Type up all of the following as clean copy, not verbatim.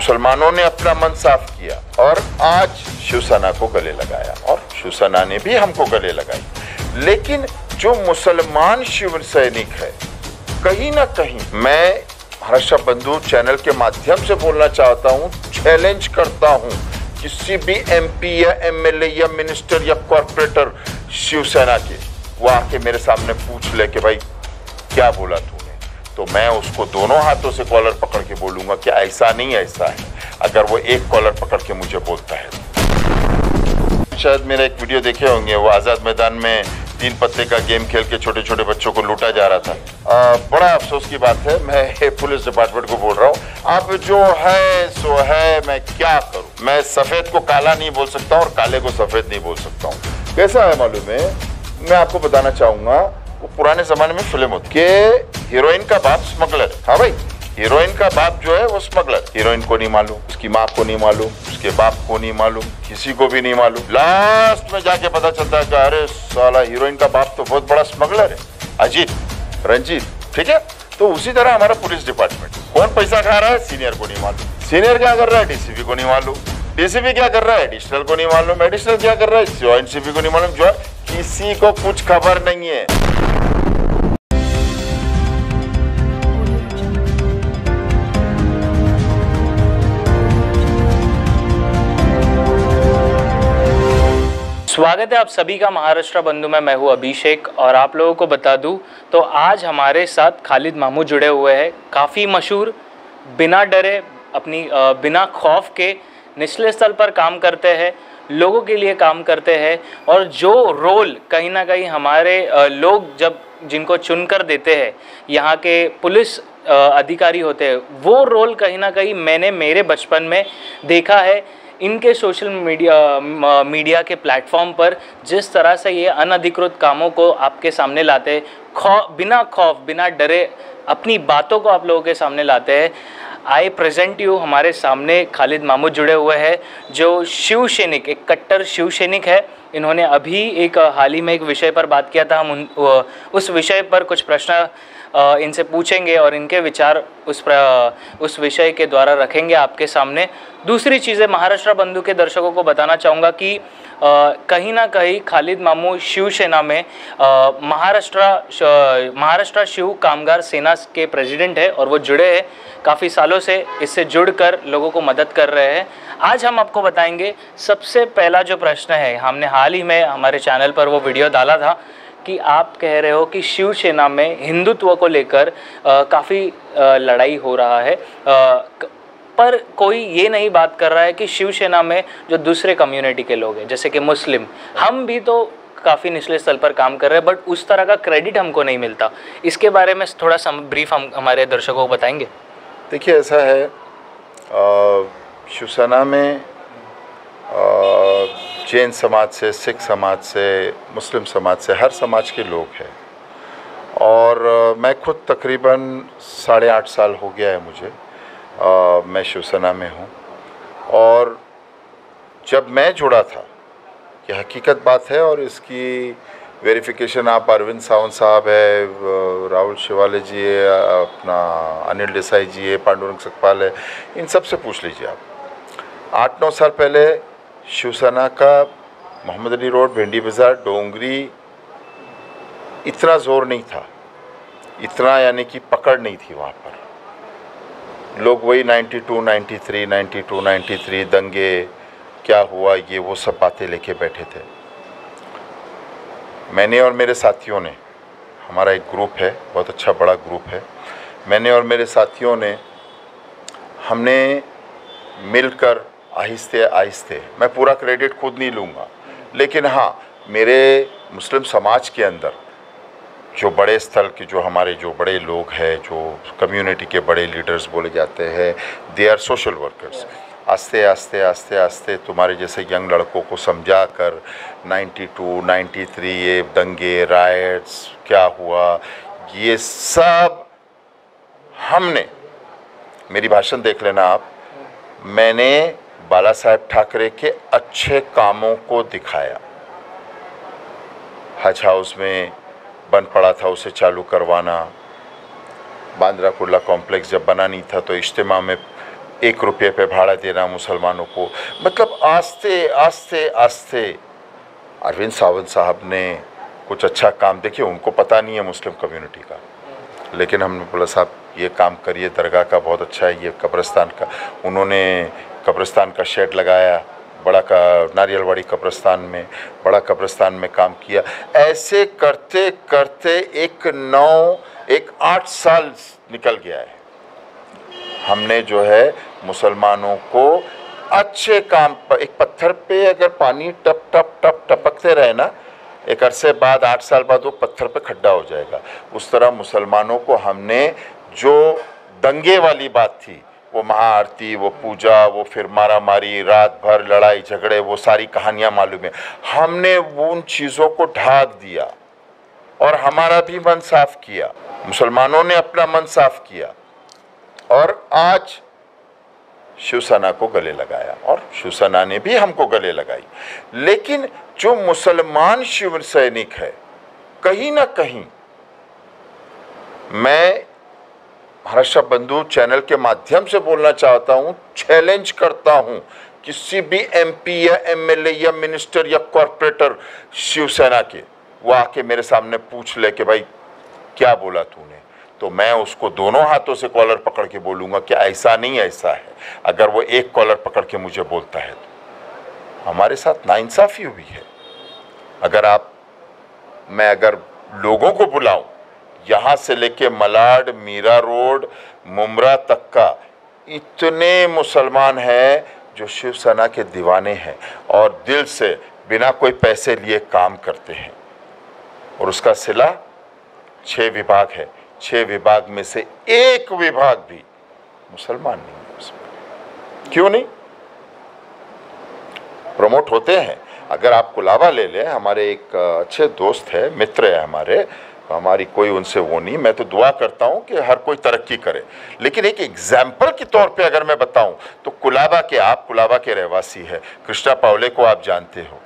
मुसलमानों ने अपना मन साफ किया और आज शिवसेना को गले लगाया और शिवसेना ने भी हमको गले लगाई। लेकिन जो मुसलमान शिव सैनिक है, कहीं ना कहीं मैं महाराष्ट्र बंधु चैनल के माध्यम से बोलना चाहता हूं, चैलेंज करता हूं किसी भी MP या MLA या मिनिस्टर या कॉर्पोरेटर शिवसेना के, वो आके मेरे सामने पूछ ले कि भाई क्या बोला तूने, तो मैं उसको दोनों हाथों से कॉलर पकड़ के बोलूंगा कि ऐसा नहीं ऐसा है, अगर वो एक कॉलर पकड़ के मुझे बोलता है। शायद मेरा एक वीडियो देखे होंगे, वो आज़ाद मैदान में 3 पत्ते का गेम खेल के छोटे छोटे बच्चों को लूटा जा रहा था। बड़ा अफसोस की बात है, मैं पुलिस डिपार्टमेंट को बोल रहा हूँ, अब जो है सो है, मैं क्या करूँ। मैं सफ़ेद को काला नहीं बोल सकता और काले को सफ़ेद नहीं बोल सकता हूँ। कैसा है मालूम है, मैं आपको बताना चाहूँगा, वो पुराने ज़माने में फिल्म होती कि हीरोइन का बाप स्मगलर है। हाँ भाई, हीरोइन का बाप जो है वो स्मगलर। हीरोइन को नहीं मालूम, उसकी माँ को नहीं मालूम, उसके बाप को नहीं मालूम, किसी को भी नहीं मालूम। लास्ट में जाके पता चलता है कि अरे साला हीरोइन का बाप तो बहुत बड़ा स्मगलर है, अजीत रंजीत। ठीक है, तो उसी तरह हमारा पुलिस डिपार्टमेंट, कौन पैसा खा रहा है सीनियर को नहीं मालूम, सीनियर क्या कर रहा है DCP को नहीं मालूम, DCP क्या कर रहा है एडिशनल को नहीं मालूम, एडिशनल क्या कर रहा है जॉइंट CP को नहीं मालूम, जो किसी को कुछ खबर नहीं है। स्वागत है आप सभी का महाराष्ट्र बंधु में। मैं हूं अभिषेक और आप लोगों को बता दूं तो आज हमारे साथ खालिद मामू जुड़े हुए हैं। काफ़ी मशहूर, बिना डरे, अपनी बिना खौफ के निचले स्तर पर काम करते हैं, लोगों के लिए काम करते हैं और जो रोल कहीं ना कहीं हमारे लोग जब जिनको चुनकर देते हैं, यहाँ के पुलिस अधिकारी होते हैं, वो रोल कहीं ना कहीं मैंने मेरे बचपन में देखा है। इनके सोशल मीडिया के प्लेटफॉर्म पर जिस तरह से ये अनधिकृत कामों को आपके सामने लाते हैं, बिना खौफ बिना डरे अपनी बातों को आप लोगों के सामने लाते हैं। आई प्रेजेंट यू, हमारे सामने खालिद मामू जुड़े हुए हैं, जो शिव सैनिक, एक कट्टर शिव सैनिक है। इन्होंने अभी एक हाल ही में एक विषय पर बात किया था, हम उस विषय पर कुछ प्रश्न इनसे पूछेंगे और इनके विचार उस विषय के द्वारा रखेंगे आपके सामने। दूसरी चीज़ें महाराष्ट्र बंधु के दर्शकों को बताना चाहूँगा कि कहीं ना कहीं खालिद मामू शिवसेना में महाराष्ट्र शिव कामगार सेना के प्रेसिडेंट है और वो जुड़े हैं काफ़ी सालों से, इससे जुड़कर लोगों को मदद कर रहे हैं। आज हम आपको बताएंगे। सबसे पहला जो प्रश्न है, हमने हाल ही में हमारे चैनल पर वो वीडियो डाला था कि आप कह रहे हो कि शिवसेना में हिंदुत्व को लेकर काफ़ी लड़ाई हो रहा है, पर कोई ये नहीं बात कर रहा है कि शिवसेना में जो दूसरे कम्युनिटी के लोग हैं, जैसे कि मुस्लिम, हम भी तो काफ़ी निचले स्तर पर काम कर रहे हैं, बट उस तरह का क्रेडिट हमको नहीं मिलता। इसके बारे में थोड़ा सा ब्रीफ हम हमारे दर्शकों को बताएंगे। देखिए, ऐसा है, शिवसेना में जैन समाज से, सिख समाज से, मुस्लिम समाज से, हर समाज के लोग हैं और मैं खुद तकरीबन 8.5 साल हो गया है मुझे, मैं शिवसेना में हूँ। और जब मैं जुड़ा था, ये हकीकत बात है और इसकी वेरिफिकेशन आप अरविंद सावंत साहब है, राहुल शिवाले जी है, अपना अनिल देसाई जी है, पांडुरंग सकपाल है, इन सब से पूछ लीजिए आप। 8-9 साल पहले शिवसेना का मोहम्मद अली रोड, भेंडी बाज़ार, डोंगरी इतना ज़ोर नहीं था, इतना यानी कि पकड़ नहीं थी वहाँ पर। लोग वही 92, 93 क्या हुआ, ये वो सब बातें लेके बैठे थे। मैंने और मेरे साथियों ने, हमारा एक ग्रुप है, बहुत अच्छा बड़ा ग्रुप है, मैंने और मेरे साथियों ने, हमने मिलकर आहिस्ते आहिस्ते, मैं पूरा क्रेडिट खुद नहीं लूँगा, लेकिन हाँ, मेरे मुस्लिम समाज के अंदर जो बड़े स्थल के, जो हमारे जो बड़े लोग हैं, जो कम्युनिटी के बड़े लीडर्स बोले जाते हैं, दे आर सोशल वर्कर्स। आस्ते आस्ते आस्ते आस्ते तुम्हारे जैसे यंग लड़कों को समझा कर 92, 93 ये दंगे, राइट्स क्या हुआ, ये सब हमने, मेरी भाषण देख लेना आप, मैंने बाला साहेब ठाकरे के अच्छे कामों को दिखाया। हज हाउस में बंद पड़ा था, उसे चालू करवाना, बांद्रा कुर्ला कॉम्प्लेक्स जब बना नहीं था तो इज्तिमा में 1 रुपये पे भाड़ा देना मुसलमानों को, मतलब आस्ते आस्ते आस्ते। अरविंद सावंत साहब ने कुछ अच्छा काम, देखिए उनको पता नहीं है मुस्लिम कम्युनिटी का, लेकिन हमने बोला साहब ये काम करिए, दरगाह का बहुत अच्छा है, ये कब्रिस्तान का, उन्होंने कब्रिस्तान का शेड लगाया, बड़ा का नारियलवाड़ी कब्रिस्तान में, बड़ा कब्रिस्तान में काम किया। ऐसे करते करते एक 8 साल निकल गया है। हमने जो है मुसलमानों को अच्छे काम पर, एक पत्थर पे अगर पानी टप टप टप टपकते रहे ना, एक अरसे बाद 8 साल बाद वो पत्थर पे खड्डा हो जाएगा। उस तरह मुसलमानों को हमने जो दंगे वाली बात थी, वो महाआरती, वो पूजा, वो फिर मारा मारी, रात भर लड़ाई झगड़े, वो सारी कहानियाँ मालूम है, हमने उन चीज़ों को ढाक दिया और हमारा भी मन साफ किया, मुसलमानों ने अपना मन साफ किया और आज शिवसेना को गले लगाया और शिवसेना ने भी हमको गले लगाई। लेकिन जो मुसलमान शिव सैनिक है, कहीं ना कहीं मैं महाराष्ट्र बंधु चैनल के माध्यम से बोलना चाहता हूं, चैलेंज करता हूं किसी भी MP या MLA या मिनिस्टर या कॉर्पोरेटर शिवसेना के, वो आके मेरे सामने पूछ ले कि भाई क्या बोला तूने, तो मैं उसको दोनों हाथों से कॉलर पकड़ के बोलूँगा कि ऐसा नहीं ऐसा है। अगर वो एक कॉलर पकड़ के मुझे बोलता है तो हमारे साथ नाइंसाफ़ी हुई है। मैं अगर लोगों को बुलाऊं, यहाँ से लेके मलाड, मीरा रोड, मुमरा तक का, इतने मुसलमान हैं जो शिवसेना के दीवाने हैं और दिल से बिना कोई पैसे लिए काम करते हैं। और उसका सिला 6 विभाग है, 6 विभाग में से एक विभाग भी मुसलमान नहीं है उसमें। क्यों नहीं? प्रमोट होते हैं। अगर आप कुलाबा ले लें, हमारे एक अच्छे दोस्त है, मित्र है हमारी कोई उनसे वो नहीं, मैं तो दुआ करता हूं कि हर कोई तरक्की करे, लेकिन एक एग्जाम्पल के तौर पे अगर मैं बताऊं तो आप कुलाबा के रहवासी है, कृष्णा पावले को आप जानते हो,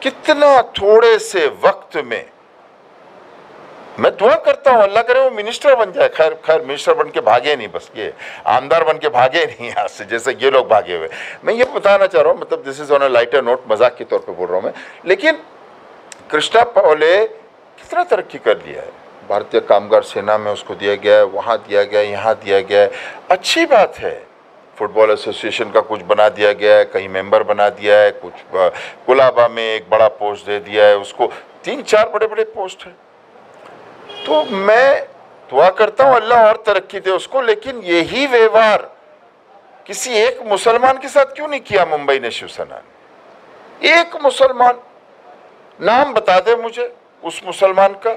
कितना थोड़े से वक्त में, मैं दुआ करता हूं अल्लाह करे वो मिनिस्टर बन जाए। खैर मिनिस्टर बन के भागे नहीं, बस ये आमदार बन के भागे नहीं यहाँ से, जैसे ये लोग भागे हुए। मैं ये बताना चाह रहा हूँ, मतलब this is on a lighter note, मजाक के तौर पे बोल रहा हूँ मैं, लेकिन कृष्णा पावले कितना तरक्की कर लिया है। भारतीय कामगार सेना में उसको दिया गया है, वहाँ दिया गया है, यहाँ दिया गया है, अच्छी बात है। फुटबॉल एसोसिएशन का कुछ बना दिया गया है, कहीं मेंबर बना दिया है, कुछ कुलाबा में एक बड़ा पोस्ट दे दिया है उसको, 3-4 बड़े पोस्ट है। तो मैं दुआ करता हूँ अल्लाह और तरक्की दे उसको, लेकिन यही व्यवहार किसी एक मुसलमान के साथ क्यों नहीं किया मुंबई ने, शिवसेना ने? एक मुसलमान नाम बता दे मुझे उस मुसलमान का।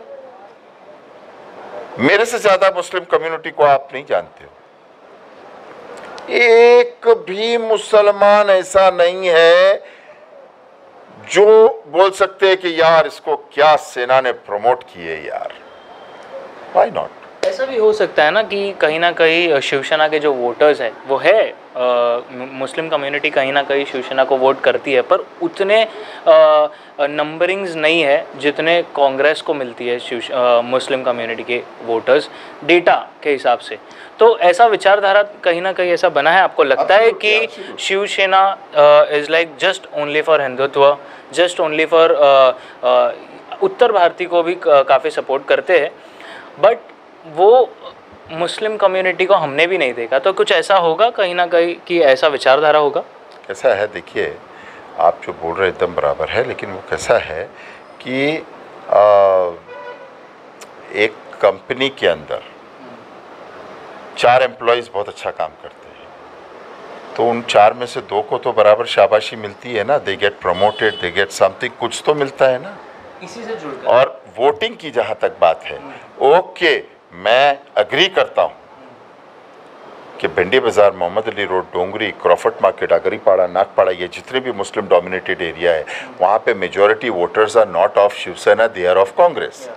मेरे से ज्यादा मुस्लिम कम्युनिटी को आप नहीं जानते हो। एक भी मुसलमान ऐसा नहीं है जो बोल सकते हैं कि यार इसको क्या सेना ने प्रमोट किए यार, व्हाई नॉट? ऐसा भी हो सकता है ना कि कहीं ना कहीं शिवसेना के जो वोटर्स हैं वो है मुस्लिम कम्युनिटी कहीं ना कहीं शिवसेना को वोट करती है, पर उतने नंबरिंग्स नहीं है जितने कांग्रेस को मिलती है मुस्लिम कम्युनिटी के वोटर्स डेटा के हिसाब से। तो ऐसा विचारधारा कहीं ना कहीं ऐसा बना है, आपको लगता है कि Shiv Sena is like just only for Hindutva, just only for उत्तर भारतीय को भी काफ़ी सपोर्ट करते हैं, बट वो मुस्लिम कम्युनिटी को हमने भी नहीं देखा? तो कुछ ऐसा होगा कहीं ना कहीं कि ऐसा विचारधारा होगा? कैसा है, देखिए आप जो बोल रहे एकदम बराबर है, लेकिन वो कैसा है कि एक कंपनी के अंदर 4 एम्प्लॉयज़ बहुत अच्छा काम करते हैं, तो उन 4 में से 2 को तो बराबर शाबाशी मिलती है ना, they get promoted, they get something, कुछ तो मिलता है ना। इसी से जुड़कर और वोटिंग की जहाँ तक बात है, ओके मैं अग्री करता हूँ कि Bhindi Bazaar, Mohammed Ali Road, Dongri, Crawford Market, Agripada, Nagpada, ये जितने भी मुस्लिम डोमिनेटेड एरिया है, वहाँ पे majority voters are not of Shivsena, they are of Congress,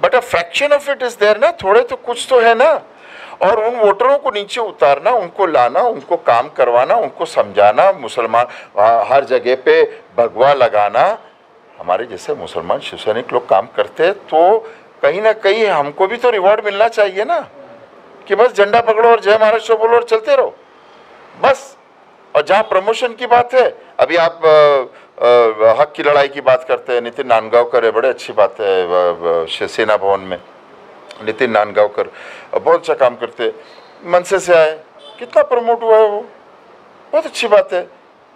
but a fraction of it is there ना, थोड़े तो कुछ तो है ना। और उन वोटरों को नीचे उतारना, उनको लाना, उनको काम करवाना, उनको समझाना, मुसलमान हर जगह पे भगवा लगाना, हमारे जैसे मुसलमान शिवसैनिक लोग काम करते हैं, तो कहीं ना कहीं हमको भी तो रिवॉर्ड मिलना चाहिए ना, कि बस झंडा पकड़ो और जय महाराष्ट्र बोलो और चलते रहो। और जहाँ प्रमोशन की बात है, अभी आप हक की लड़ाई की बात करते हैं, नितिन नांदगांवकर है, बड़े अच्छी बात है, सेना भवन में नितिन नांदगांवकर बहुत अच्छा काम करते, मनसे से आए, कितना प्रमोट हुआ है, वो बहुत अच्छी बात है।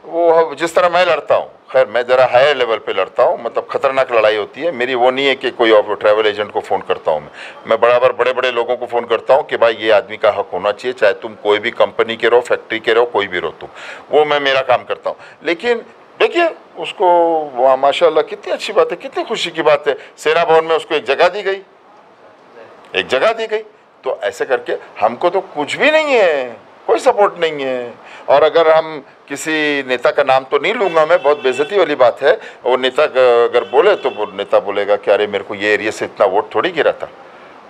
वो जिस तरह मैं लड़ता हूँ, खैर मैं ज़रा हायर लेवल पे लड़ता हूँ, मतलब खतरनाक लड़ाई होती है मेरी, वो नहीं है कि कोई और ट्रैवल एजेंट को फ़ोन करता हूँ मैं बराबर बड़े बड़े लोगों को फ़ोन करता हूँ कि भाई ये आदमी का हक होना चाहिए, चाहे तुम कोई भी कंपनी के रहो, फैक्ट्री के रहो, कोई भी रहो तुम, वो मैं मेरा काम करता हूँ। लेकिन देखिए उसको वहाँ माशाल्लाह कितनी अच्छी बात है, कितनी खुशी की बात है, सेना भवन में उसको एक जगह दी गई, एक जगह दी गई। तो ऐसे करके हमको तो कुछ भी नहीं है, कोई सपोर्ट नहीं है। और अगर हम किसी नेता का नाम तो नहीं लूँगा मैं, बहुत बेइज्जती वाली बात है, वो नेता अगर बोले तो वो नेता बोलेगा कि अरे मेरे को ये एरिया से इतना वोट थोड़ी गिरा था,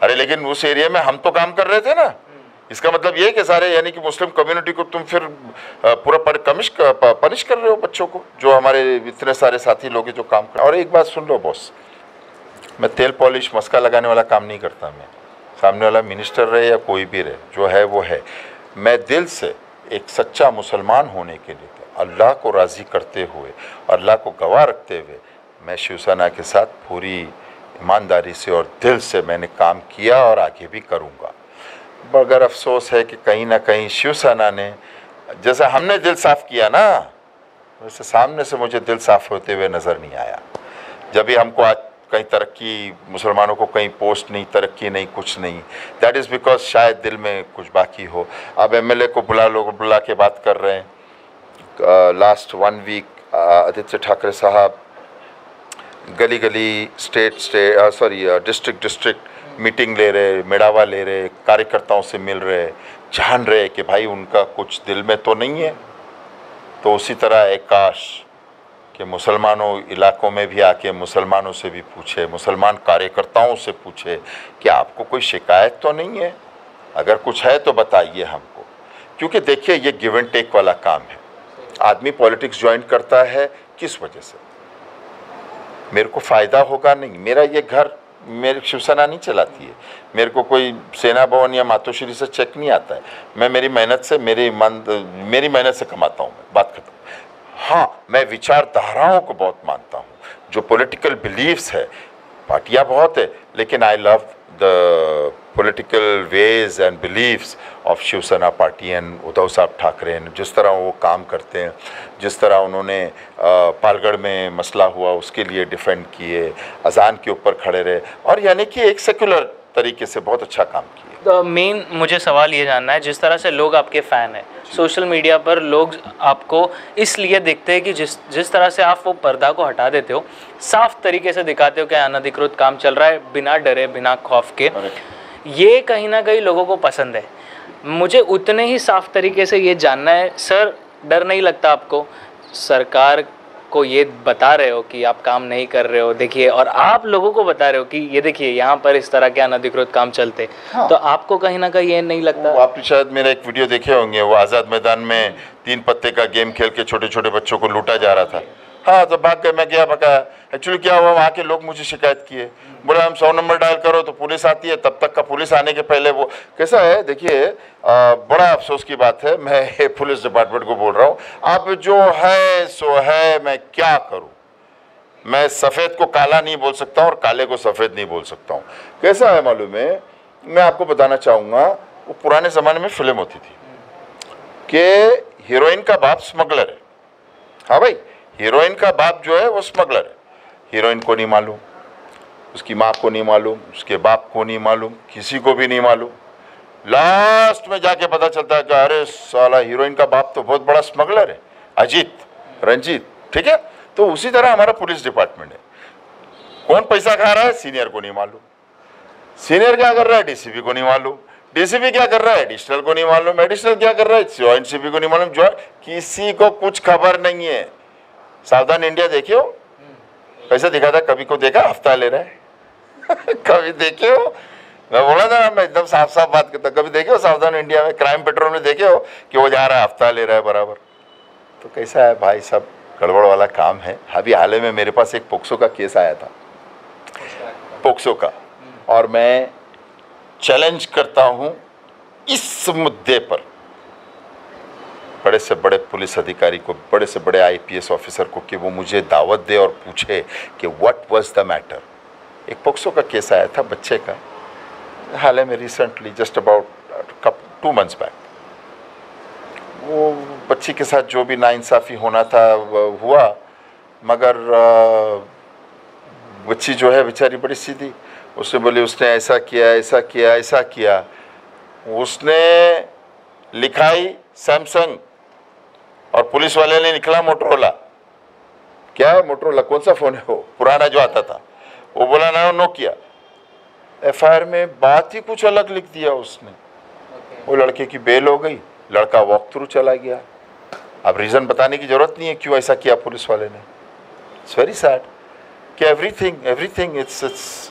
अरे लेकिन उस एरिया में हम तो काम कर रहे थे ना। इसका मतलब ये है कि सारे यानी कि मुस्लिम कम्युनिटी को तुम फिर पूरा पनिश कर रहे हो बच्चों को, जो हमारे इतने सारे साथी लोग हैं जो काम कर। और एक बात सुन लो बॉस, मैं तेल पॉलिश मस्का लगाने वाला काम नहीं करता, मैं सामने वाला मिनिस्टर रहे या कोई भी रहे, जो है वो है। मैं दिल से एक सच्चा मुसलमान होने के लिए अल्लाह को राज़ी करते हुए, अल्लाह को गवाह रखते हुए मैं शिवसेना के साथ पूरी ईमानदारी से और दिल से मैंने काम किया और आगे भी करूँगा। मगर अफसोस है कि कहीं ना कहीं शिवसेना ने, जैसे हमने दिल साफ़ किया ना, वैसे सामने से मुझे दिल साफ़ होते हुए नज़र नहीं आया। जब भी हमको आज कहीं तरक्की, मुसलमानों को कहीं पोस्ट नहीं, तरक्की नहीं, कुछ नहीं, दैट इज़ बिकॉज शायद दिल में कुछ बाकी हो। अब एमएलए को बुला के बात कर रहे हैं। लास्ट 1 वीक आदित्य ठाकरे साहब गली गली, डिस्ट्रिक्ट मीटिंग ले रहे, मेड़ावा ले रहे, कार्यकर्ताओं से मिल रहे, जान रहे कि भाई उनका कुछ दिल में तो नहीं है। तो उसी तरह एक काश कि मुसलमानों इलाकों में भी आके मुसलमानों से भी पूछे, मुसलमान कार्यकर्ताओं से पूछे कि आपको कोई शिकायत तो नहीं है, अगर कुछ है तो बताइए हमको। क्योंकि देखिए ये गिव एंड टेक वाला काम है। आदमी पॉलिटिक्स ज्वाइन करता है किस वजह से? मेरे को फ़ायदा होगा नहीं, मेरा ये घर मेरी शिवसेना नहीं चलाती है, मेरे को कोई सेना भवन या मातोश्री से चेक नहीं आता है, मैं मेरी मेहनत से मेरी मेहनत से कमाता हूँ, बात खत्म। हाँ, मैं विचारधाराओं को बहुत मानता हूँ, जो पॉलिटिकल बिलीव्स है, पार्टियाँ बहुत है, लेकिन I love the political ways and believes of Shivsena party and Uddhav Saheb Thackeray. जिस तरह वो काम करते हैं, जिस तरह उन्होंने पालगढ़ में मसला हुआ उसके लिए डिफेंड किए, अजान के ऊपर खड़े रहे, और यानी कि एक सेक्युलर तरीके से बहुत अच्छा काम किया। मेन मुझे सवाल ये जानना है, जिस तरह से लोग आपके फ़ैन हैं, सोशल मीडिया पर लोग आपको इसलिए देखते हैं कि जिस तरह से आप वो पर्दा को हटा देते हो, साफ तरीके से दिखाते हो कि अनधिकृत काम चल रहा है, बिना डरे बिना खौफ के, ये कहीं ना कहीं लोगों को पसंद है। मुझे उतने ही साफ तरीके से ये जानना है सर, डर नहीं लगता आपको? सरकार को ये बता रहे हो कि आप काम नहीं कर रहे हो, देखिए, और आप लोगों को बता रहे हो कि ये देखिए यहाँ पर इस तरह के अनधिकृत काम चलते, हाँ। तो आपको कहीं ना कहीं ये नहीं लगता? आप शायद मेरा एक वीडियो देखे होंगे, वो आज़ाद मैदान में 3 पत्ते का गेम खेल के छोटे छोटे बच्चों को लूटा जा रहा था। हाँ, तो भाग कर मैं गया, बकाया एक्चुअली क्या हुआ, वहाँ के लोग मुझे शिकायत किए, बोले हम 100 नंबर डायल करो तो पुलिस आती है, तब तक का पुलिस आने के पहले वो कैसा है। देखिए बड़ा अफसोस की बात है, मैं पुलिस डिपार्टमेंट को बोल रहा हूँ, अब जो है सो है, मैं क्या करूँ? मैं सफ़ेद को काला नहीं बोल सकता और काले को सफ़ेद नहीं बोल सकता हूँ। कैसा है मालूम है, मैं आपको बताना चाहूँगा, वो पुराने ज़माने में फिल्म होती थी कि हीरोइन का बाप स्मगलर है। हाँ भाई, हीरोइन का बाप जो है वो स्मगलर है, हीरोइन को नहीं मालूम, उसकी माँ को नहीं मालूम, उसके बाप को नहीं मालूम, किसी को भी नहीं मालूम। लास्ट में जाके पता चलता है कि अरे साला हीरोइन का बाप तो बहुत बड़ा स्मगलर है, अजीत, रंजीत, ठीक है। तो उसी तरह हमारा पुलिस डिपार्टमेंट है, कौन पैसा खा रहा है सीनियर को नहीं मालूम, सीनियर क्या कर रहा है डीसीपी को नहीं मालूम, डीसीपी क्या कर रहा है एडिशनल को नहीं मालूम, एडिशनल क्या कर रहा है जॉइंट सीपी को नहीं मालूम, किसी को कुछ खबर नहीं है। सावधान इंडिया देखे हो, कैसे दिखाता, कभी को देखा हफ्ता ले रहा है कभी देखे हो, मैं बोला था, मैं एकदम साफ साफ बात करता, कभी देखे हो सावधान इंडिया में क्राइम पेट्रोल में देखे हो कि वो जा रहा है हफ्ता ले रहा है बराबर? तो कैसा है भाई, सब गड़बड़ वाला काम है। अभी हाल ही में मेरे पास एक पोक्सो का केस आया था, पोक्सो का, और मैं चैलेंज करता हूँ इस मुद्दे पर बड़े से बड़े पुलिस अधिकारी को, बड़े से बड़े आईपीएस ऑफिसर को कि वो मुझे दावत दे और पूछे कि व्हाट वाज द मैटर। एक पोक्सो का केस आया था बच्चे का, हाल ही में recently, just about 2 months back. वो बच्ची के साथ जो भी नाइंसाफ़ी होना था हुआ, मगर बच्ची जो है बेचारी बड़ी सीधी, उसने बोली उसने ऐसा किया ऐसा किया ऐसा किया। उसने लिखाई सैमसंग और पुलिस वाले ने निकला मोटरोला। क्या है मोटरोला, कौन सा फ़ोन है वो पुराना जो आता था? वो बोला ना नोकिया। एफआईआर में बात ही कुछ अलग लिख दिया उसने। वो लड़के की बेल हो गई, लड़का वॉक थ्रू चला गया। अब रीज़न बताने की ज़रूरत नहीं है क्यों ऐसा किया पुलिस वाले ने। इट्स वेरी सैड कि एवरीथिंग इट्स